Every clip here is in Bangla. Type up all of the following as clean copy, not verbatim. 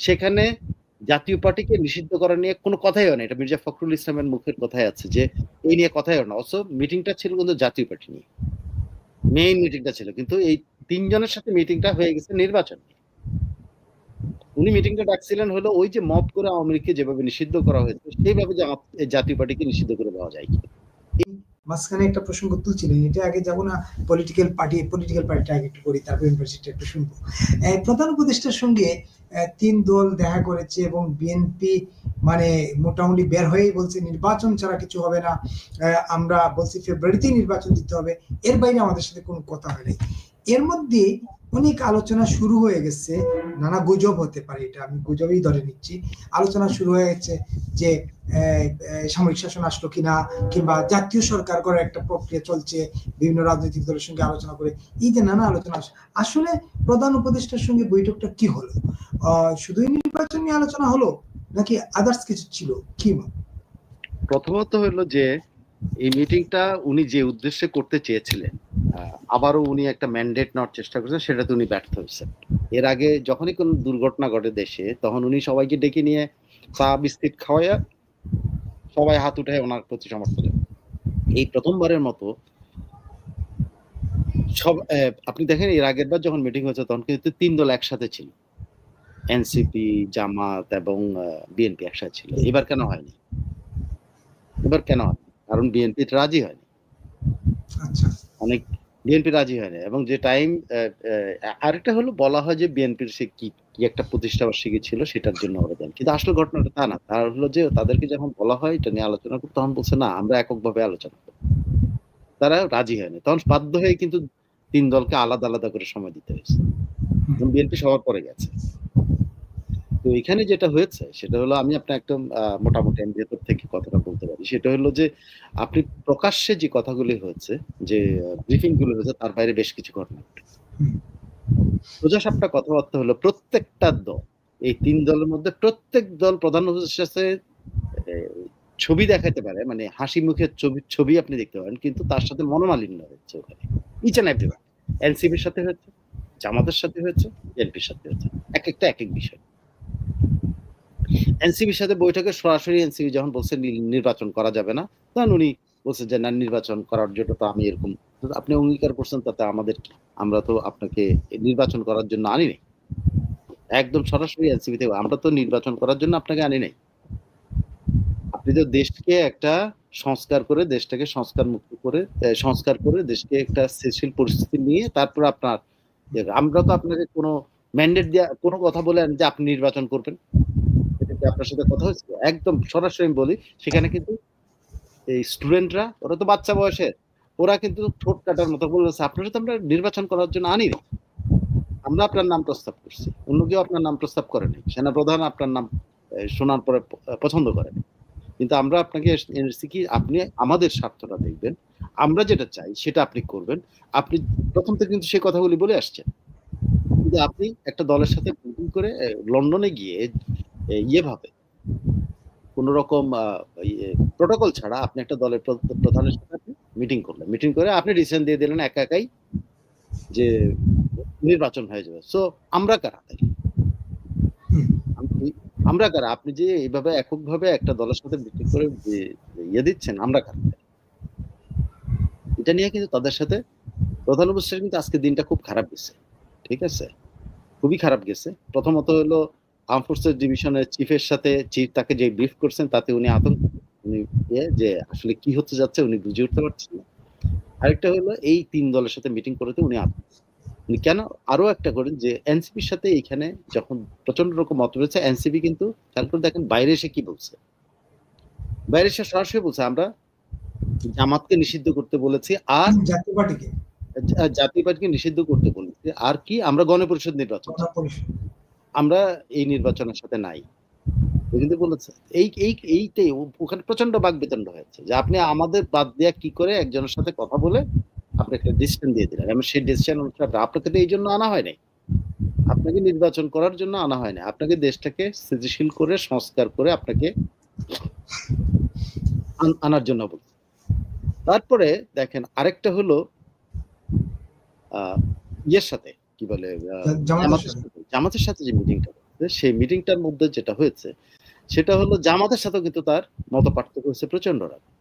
সেখানে জাতীয় পার্টিকে নিষিদ্ধ করা নিয়ে কোনো কথাই হয় না। এটা মির্জা ফখরুল ইসলামের মুখের কথাই আছে যে এই নিয়ে কথাই হয় না। অথচ মিটিংটা ছিল কিন্তু জাতীয় পার্টি নিয়ে, মেইন মিটিংটা ছিল, কিন্তু এই তিনজনের সাথে মিটিংটা হয়ে গেছে নির্বাচন। উনি মিটিংটা ডাকছিলেন হলো ওই যে মত করে আওয়ামী লীগকে যেভাবে নিষিদ্ধ করা হয়েছে সেইভাবে জাতীয় পার্টিকে নিষিদ্ধ করে দেওয়া যায়। মাঝখানে একটা প্রসঙ্গ তুলছিলেন, এটা আগে যাবো না, পলিটিক্যাল পার্টিটা আগে একটু করি, তারপর ইউনিভার্সিটি একটু শুনবো। প্রধান উপদেষ্টার সঙ্গে 3 দল দেখা করেছে এবং বিএনপি মানে মোটামুটি বের হয়েই বলছে নির্বাচন ছাড়া কিছু হবে না, আমরা বলছি ফেব্রুয়ারিতেই নির্বাচন দিতে হবে, এর বাইরে আমাদের সাথে কোনো কথা হয়নি। এর মধ্যে অনেক আলোচনা শুরু হয়ে গেছে, নানা গুজব হতে পারে, এটা আমি গুজবই ধরে নিচ্ছি, আলোচনা শুরু হয়ে গেছে যে সামরিক শাসন আসলো কিনা, কিংবা জাতীয় সরকার করার একটা প্রক্রিয়া চলছে, বিভিন্ন রাজনৈতিক দলের সঙ্গে আলোচনা করে, এই যে নানা আলোচনা। আসলে প্রধান উপদেষ্টার সঙ্গে বৈঠকটা কি হলো? শুধুই নির্বাচন নিয়ে আলোচনা হলো নাকি আদার্স কিছু ছিল? কি প্রথমত হলো যে এই মিটিংটা উনি যে উদ্দেশ্যে করতে চেয়েছিলেন, আবারও উনি একটা ম্যান্ডেট নেওয়ার চেষ্টা করেছেন, সেটাতে উনি ব্যর্থ হয়েছেন। এর আগে যখনই কোনো দুর্ঘটনা ঘটে দেশে, তখন উনি সবাইকে ডেকে নিয়ে চা বিস্কিট খাওয়াইয়া সবাই হাত উঠায় ওনার প্রতি সমর্থন। এই প্রথমবারের মতো সব আপনি দেখেন এর আগের বার যখন মিটিং হয়েছে তখন কিন্তু 3 দল একসাথে ছিল, এনসিপি, জামাত এবং বিএনপি একসাথে ছিল। এবার কেন হয়নি? এবার কেন হয়নি? কারণ বিএনপি রাজি হয়নি। অনেক বিএনপি রাজি হয় না। এবং যে টাইম আরেকটা হলো বলা হয় যে বিএনপির সে কি একটা প্রতিষ্ঠাবার্ষিকী ছিল সেটার জন্য ওরা দেন, কিন্তু আসলে ঘটনাটা তা না। তার হলো যে তাদেরকে যখন বলা হয় এটা নিয়ে আলোচনা করতে, তখন বলছে না আমরা এককভাবে আলোচনা করব, তারা রাজি হয়নি। তখন বাধ্য হয়ে কিন্তু 3 দলকে আলাদা আলাদা করে সময় দিতে হয়েছে, বিএনপি সবার পরে গেছে। তো এখানে যেটা হয়েছে সেটা হলো, আমি আপনার একদম মোটামুটি আমি ভেতর থেকে কথাটা বলতে পারি, সেটা হলো যে আপনি প্রকাশ্যে যে কথাগুলি হয়েছে, যে ব্রিফিং গুলো হয়েছে, তার বাইরে বেশ কিছু ঘটনা ঘটেছে। সোজাসাপটা কথাবার্তা হলো প্রত্যেকটা দল, এই 3 দলের মধ্যে প্রত্যেক দল প্রধান উপদেষ্টার সাথে ছবি দেখাতে পারে, মানে হাসি মুখের ছবি আপনি দেখতে পারেন, কিন্তু তার সাথে মনোমালিন্য হচ্ছে ওখানে ইচ এন্ড এভরিওয়ান। এনসিপির সাথে হয়েছে, জামাতের সাথে হয়েছে, বিএনপির সাথে হয়েছে, এক একটা এক এক বিষয়। এনসিপির সাথে বৈঠকে সরাসরি এনসিপি যখন বলছে নির্বাচন করা যাবে না, তখন উনি বলছে যে না, নির্বাচন করার জন্য তো আমি এরকম, আপনি অঙ্গীকার করছেন, তাতে আমাদের কি, আমরা তো আপনাকে নির্বাচন করার জন্য আনি নাই। একদম সরাসরি এনসিপি থেকে, আমরা তো নির্বাচন করার জন্য আপনাকে আনি নাই, আপনি তো দেশকে একটা সংস্কার করে, দেশটাকে সংস্কার করে দেশকে একটা স্থিতিশীল পরিস্থিতি নিয়ে তারপর আপনার, আমরা তো আপনাকে কোনো ম্যান্ডেট দেওয়া কোনো কথা বলেন যে আপনি নির্বাচন করবেন, আপনার সাথে কথা হয়েছিল একদম সরাসরি আমি বলি। সেখানে কিন্তু এই স্টুডেন্টরা, ওরা তো বাচ্চা বয়সের, ওরা কিন্তু ঠোঁট কাটার মতো বলেছে আপনারা তো আমরা নির্বাচন করার জন্য আনি না, আমরা আপনার নাম প্রস্তাব করছি, অন্য কেউ আপনার নাম প্রস্তাব করেনি, সেনাপ্রধান আপনার নাম শোনার পরে পছন্দ করেন, কিন্তু আমরা আপনাকে এনেছি কি আপনি আমাদের স্বার্থটা দেখবেন, আমরা যেটা চাই সেটা আপনি করবেন। আপনি প্রথম থেকে কিন্তু সেই কথাগুলি বলে আসছেন, কিন্তু আপনি একটা দলের সাথে মিটিং করে লন্ডনে গিয়ে ভাবে কোন রকম প্রোটোকল ছাড়া আপনি একটা দলের প্রধানের সাথে মিটিং করলেন, মিটিং করে আপনি ডিসিশন দিয়ে দিলেন একা একাই যে নির্বাচন হয়ে যাবে। সো আমরা কারা? আমরা কারা? আপনি যে এইভাবে এককভাবে একটা দলের সাথে মিটিং করে দিচ্ছেন, আমরা কারা? এটা নিয়ে কিন্তু তাদের সাথে প্রধান উপদেষ্টা কিন্তু আজকে দিনটা খুব খারাপ গেছে, ঠিক আছে, খুবই খারাপ গেছে। প্রথমত হলো আর্ম ফোর্সেস ডিভিশনের চিফের সাথে তাকে যে ব্রিফ করছেন তাতে উনি আতঙ্ক, উনি যে আসলে কি হতে যাচ্ছে উনি বুঝে উঠতে পারছেন না। আরেকটা হলো এই 3 দলের সাথে মিটিং করতে উনি উনি কেন আরো একটা করেন যে এনসিপির সাথে এখানে যখন প্রচন্ড রকম মত রয়েছে, এনসিপি কিন্তু খেয়াল করে দেখেন বাইরে এসে কি বলছে, বাইরে এসে সরাসরি বলছে আমরা জামাতকে নিষিদ্ধ করতে বলেছি, আর জাতীয় পার্টিকে নিষিদ্ধ করতে বলেছি, আর কি আমরা গণপরিষদ নির্বাচন, আমরা এই নির্বাচনের সাথে নাই, কিন্তু বলেছে এইটাই ওখানে প্রচন্ড বাকবিতণ্ড হয়েছে যে আপনি আমাদের বাদ দিয়ে কি করে একজনের সাথে কথা বলে আপনি একটা ডিসিশন দিয়ে দিলেন, এবং সেই ডিসিশন অনুসারে আপনাকে তো এই জন্য আনা হয় নাই, আপনাকে নির্বাচন করার জন্য আনা হয় না, আপনাকে দেশটাকে স্থিতিশীল করে সংস্কার করে আপনাকে আনার জন্য বলছে। তারপরে দেখেন আরেকটা হলো ইয়ের সাথে কি বলে জামাতের সাথে যে মিটিংটা, হয়েছে, সেই মিটিংটার মধ্যে যেটা হয়েছে সেটা হলো জামাতের সাথেও কিন্তু তার মত পার্থক্য হয়েছে প্রচন্ড রকম।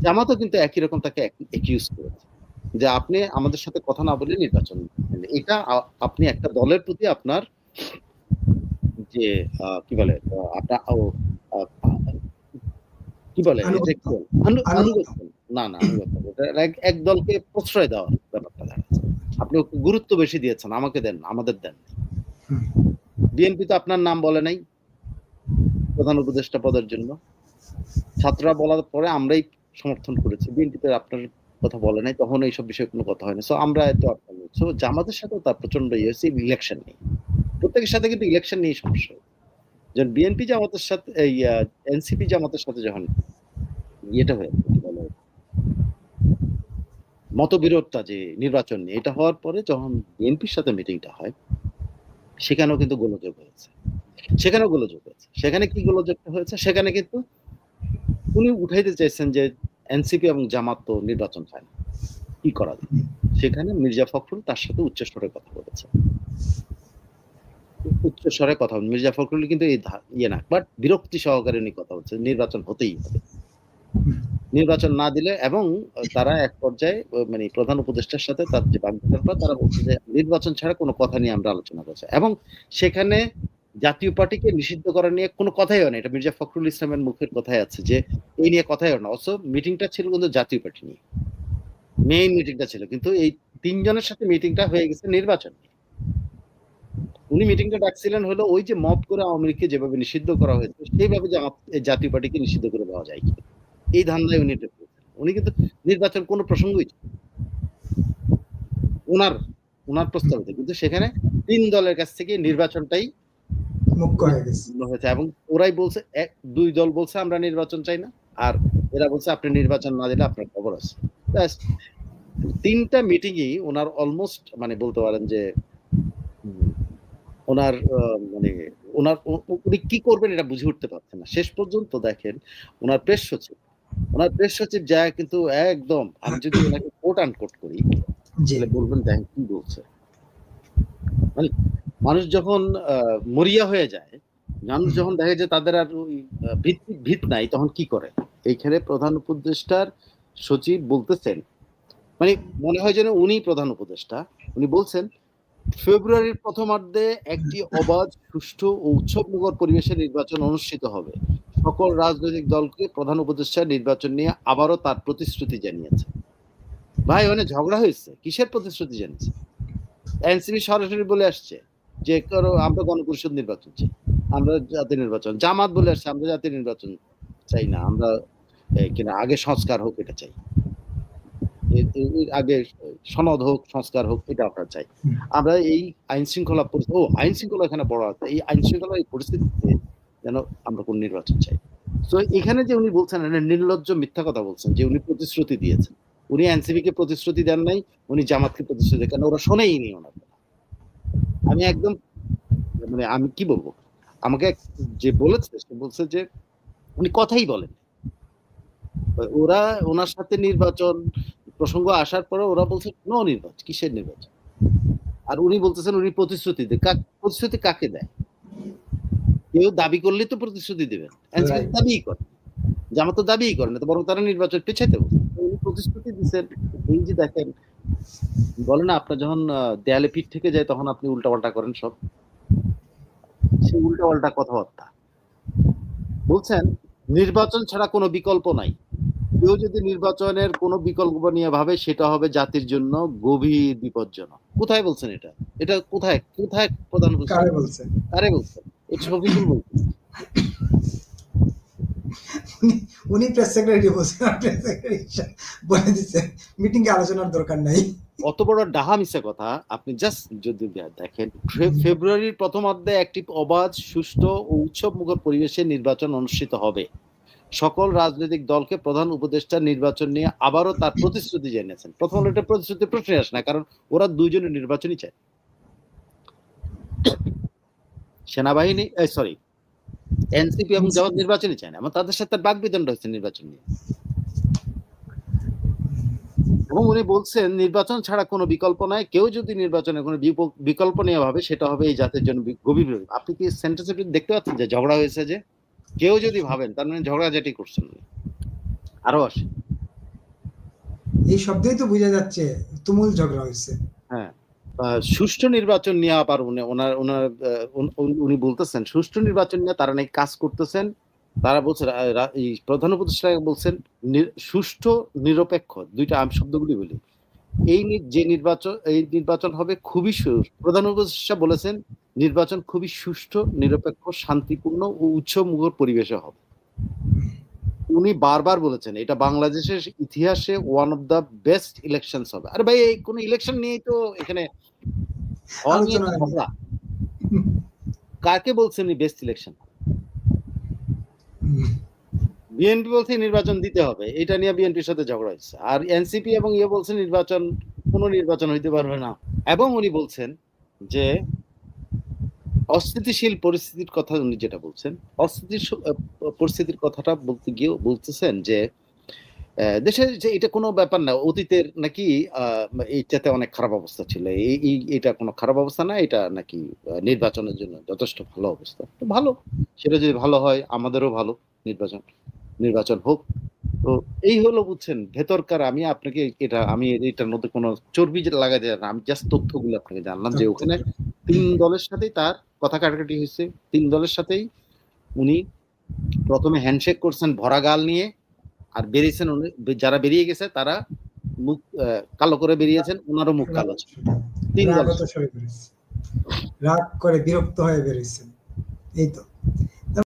জামাতও কিন্তু একই রকম তাকে একিউজ করেছে যে আপনি আমাদের সাথে কথা না বলে নির্বাচন দিচ্ছেন। এটা আপনি একটা দলের প্রতি আপনার যে কি বলে আপনার কি বলে এটা কি বলে? আনুগত্য না আনুগত্য এক দলকে প্রশ্রয় দেওয়ার ব্যাপারটা দাঁড়াচ্ছে। আপনি ওকে গুরুত্ব বেশি দিয়েছেন, আমাকে দেন, আমাদের দেন। বিএনপি তো আপনার নাম বলে নাই প্রধান উপদেষ্টা পদের জন্য, ছাত্ররা বলার পরে আমরাই সমর্থন করেছি, বিএনপি তো আপনার কথা বলে নাই, তখন এইসব বিষয়ে কোনো কথা হয়নি। সো আমরা এত জামাতের সাথেও তার প্রচন্ড ইয়ে হয়েছে, ইলেকশন নেই, প্রত্যেকের সাথে কিন্তু ইলেকশন নিয়ে সমস্যা। যখন বিএনপি জামাতের সাথে এনসিপি জামাতের সাথে যখন ইয়েটা হয়েছে কি বলে মতবিরোধটা যে নির্বাচন নিয়ে, এটা হওয়ার পরে যখন বিএনপির সাথে মিটিংটা হয় সেখানেও কিন্তু গোলযোগ হয়েছে, সেখানে কি গোলযোগটা হয়েছে, সেখানে কিন্তু উনি উঠাইতে চাইছেন যে এনসিপি এবং জামাত তো নির্বাচন চায় না, কি করা যায়। সেখানে মির্জা ফখরুল তার সাথে উচ্চস্বরে কথা বলেছে, মির্জা ফখরুল কিন্তু এই ইয়ে না, বাট বিরক্তি সহকারে উনি কথা বলছে নির্বাচন হতেই হবে, নির্বাচন না দিলে, এবং তারা এক পর্যায়ে মানে প্রধান উপদেষ্টার সাথে তার যে বাগবিতণ্ডা, তারা বলছে যে নির্বাচন ছাড়া কোনো কথা নিয়ে আমরা আলোচনা করছি, এবং সেখানে জাতীয় পার্টিকে নিষিদ্ধ করা নিয়ে কোনো কথাই হয় না। এটা মির্জা ফখরুল ইসলামের মুখের কথাই আছে যে এই নিয়ে কথাই হয় না। অবশ্য মিটিংটা ছিল কিন্তু জাতীয় পার্টি নিয়ে, মেইন মিটিংটা ছিল, কিন্তু এই তিনজনের সাথে মিটিংটা হয়ে গেছে নির্বাচন। উনি মিটিংটা ডাকছিলেন হলো ওই যে মব করে আওয়ামী লীগকে যেভাবে নিষিদ্ধ করা হয়েছে সেইভাবে জাতীয় পার্টিকে নিষিদ্ধ করে দেওয়া যায়, এই ধান্দায় উনি কিন্তু নির্বাচন কোনো প্রসঙ্গই ওনার প্রস্তাবিত, কিন্তু সেখানে তিন দলের কাছ থেকে নির্বাচনটাই মুখ্য হয়ে গেছে হয়েছে, এবং ওরাই বলছে, দুই দল বলছে আমরা নির্বাচন চাই না, আর এরা বলছে আপনি নির্বাচন না দিলে আপনার খবর আছে। তিনটা মিটিংই ওনার অলমোস্ট মানে বলতে পারেন যে ওনার মানে উনি কি করবেন এটা বুঝে উঠতে পারছেন না। শেষ পর্যন্ত দেখেন ওনার প্রেস সচিব যায় কিন্তু একদম, আমি যদি ওনাকে কোট আনকোট করি তাহলে বলবেন দেখেন কি বলছে, মানে মানুষ যখন মরিয়া হয়ে যায়, মানুষ যখন দেখে যে তাদের আর ভিত নাই, তখন কি করে। এইখানে প্রধান উপদেষ্টার সচিব বলতেছেন, মানে মনে হয় যেন উনি প্রধান উপদেষ্টা, উনি বলছেন ফেব্রুয়ারির প্রথমার্ধে একটি অবাধ, সুষ্ঠু ও উৎসবমুখর পরিবেশে নির্বাচন অনুষ্ঠিত হবে। সকল রাজনৈতিক দলকে প্রধান উপদেষ্টা নির্বাচন নিয়ে আবারও তার প্রতিশ্রুতি জানিয়েছে। ভাই ওখানে ঝগড়া হয়েছে, কিসের প্রতিশ্রুতি জানিয়েছে? এনসিপি সরাসরি বলে আসছে যে আমরা গণপরিষদ নির্বাচন চাই, আমরা জাতীয় নির্বাচন। জামাত বলে আসছে আমরা জাতীয় নির্বাচন চাই না, আমরা কিনা আগে সংস্কার হোক এটা চাই, আগে সনদ হোক, সংস্কার হোক, এটা আমরা চাই। আমরা এই আইন শৃঙ্খলা এখানে বড় আছে, এই আইন শৃঙ্খলা এই পরিস্থিতিতে যেন আমরা কোন নির্বাচন চাই। তো এখানে যে উনি বলছেন নির্লজ্জ মিথ্যা কথা বলছেন যে উনি প্রতিশ্রুতি দিয়েছেন, উনি এনসিপি কে প্রতিশ্রুতি দেন নাই, উনি জামাতকে প্রতিশ্রুতি দেন, ওরা শোনেইনি ওনার। আমি একদম মানে আমি কি বলবো, আমাকে যে বলেছে সে বলছে যে উনি কথাই বলেন, ওরা ওনার সাথে নির্বাচন প্রসঙ্গ আসার পরে ওরা বলছে নো নির্বাচন, কিসের নির্বাচন? আর উনি বলতেছেন উনি প্রতিশ্রুতি দেন। প্রতিশ্রুতি কাকে দেয়? কেউ দাবি করলে তো প্রতিশ্রুতি দেবেন, দাবিই করে, জামাত তো দাবিই করেন না, বরং তারা নির্বাচন পেছাইতে বলছে। উনি প্রতিশ্রুতি দিচ্ছেন। এই যে দেখেন, বলে না আপনার যখন দেয়ালে পিঠ থেকে যায় তখন আপনি উল্টাপাল্টা করেন সব, সেই উল্টাপাল্টা কথাবার্তা বলছেন। নির্বাচন ছাড়া কোনো বিকল্প নাই, কেউ যদি নির্বাচনের কোনো বিকল্প নিয়ে ভাবে সেটা হবে জাতির জন্য গভীর বিপজ্জনক। কোথায় বলছেন এটা? এটা কোথায় প্রধান বলছেন? কারে বলছেন? এটা শফিকুল বলছেন। উনি প্রেস সেক্রেটারি বলছেন, প্রেস সেক্রেটারি বলে দিচ্ছেন মিটিং এ আলোচনার দরকার নাই। অত বড় ডাহা মিশা কথা। আপনি জাস্ট যদি দেখেন ফেব্রুয়ারির প্রথমার্ধে একটি অবাধ, সুষ্ঠু ও উৎসবমুখর পরিবেশে নির্বাচন অনুষ্ঠিত হবে। সকল রাজনৈতিক দলকে প্রধান উপদেষ্টা নির্বাচন নিয়ে আবারও তার প্রতিশ্রুতি জানিয়েছেন। প্রথম এটা প্রতিশ্রুতি প্রশ্নে আসে না, কারণ ওরা দুইজনের নির্বাচনই চায়। সেনাবাহিনী সরি এনসিপি এবং জামাত নির্বাচনই চায় না, এবং তাদের সাথে বাকবিতণ্ডা হচ্ছে নির্বাচন নিয়ে। এবং উনি বলছেন নির্বাচন ছাড়া কোনো বিকল্প নাই, কেউ যদি নির্বাচনের কোনো বিকল্প নেওয়া ভাবে সেটা হবে এই জাতির জন্য গভীর বিপদ। আপনি কি সেন্টেন্স দেখতে পাচ্ছেন যে ঝগড়া হয়েছে, যে কেউ যদি ভাবেন তার মানে ঝগড়াঝাটি করছেন উনি। আরো আসে এই শব্দেই তো বোঝা যাচ্ছে তুমুল ঝগড়া হয়েছে। হ্যাঁ, সুষ্ঠু নির্বাচন নিয়ে আবার উনি বলতেছেন সুষ্ঠু নির্বাচন নিয়ে তারা নাকি কাজ করতেছেন। তারা বলছে এই প্রধান উপদেষ্টা বলছেন সুষ্ঠু নিরপেক্ষ, দুইটা আমি শব্দগুলি বলি, এই নির্বাচন হবে খুবই প্রধান উপদেষ্টা বলেছেন নির্বাচন খুবই সুষ্ঠু নিরপেক্ষ শান্তিপূর্ণ ও উৎসবমুখর পরিবেশে হবে। উনি বারবার বলেছেন এটা বাংলাদেশের ইতিহাসে one of the best elections হবে। আরে ভাই, এই কোন ইলেকশন নিয়েই তো এখানে কাকে বলছেন বেস্ট ইলেকশন? বিএনপি বলছে নির্বাচন দিতে হবে, এটা নিয়ে বিএনপির সাথে ঝগড়া হচ্ছে। আর এনসিপি এবং বলছে কোনো নির্বাচন হইতে পারবে না। এবং উনি বলছেন যে অস্থিতিশীল পরিস্থিতির কথা, উনি যেটা বলছেন অস্থিতিশীল পরিস্থিতির কথাটা বলতে গিয়ে বলতেছেন যে দেশের যে এটা কোনো ব্যাপার না, অতীতের নাকি এইটাতে অনেক খারাপ অবস্থা ছিল, এটা কোনো খারাপ অবস্থা না, এটা নাকি নির্বাচনের জন্য যথেষ্ট ভালো অবস্থা। ভালো, সেটা যদি ভালো হয় আমাদেরও ভালো, নির্বাচন হোক। তো এই হলো বুঝছেন ভেতরকার। আমি আপনাকে আমি এটার মধ্যে কোনো চর্বি লাগাই যায় না, আমি জাস্ট তথ্যগুলো আপনাকে জানলাম যে ওখানে 3 দলের সাথেই তার কথা কাটাকাটি হয়েছে। 3 দলের সাথেই উনি প্রথমে হ্যান্ডশেক করছেন ভরা গাল নিয়ে, আর বেরিয়েছেন যারা বেরিয়ে গেছে তারা মুখ কালো করে বেরিয়েছেন, ওনারও মুখ কালো ছিল। 3 দল রাগ করে বিরক্ত হয়ে বেরিয়েছেন। এই তো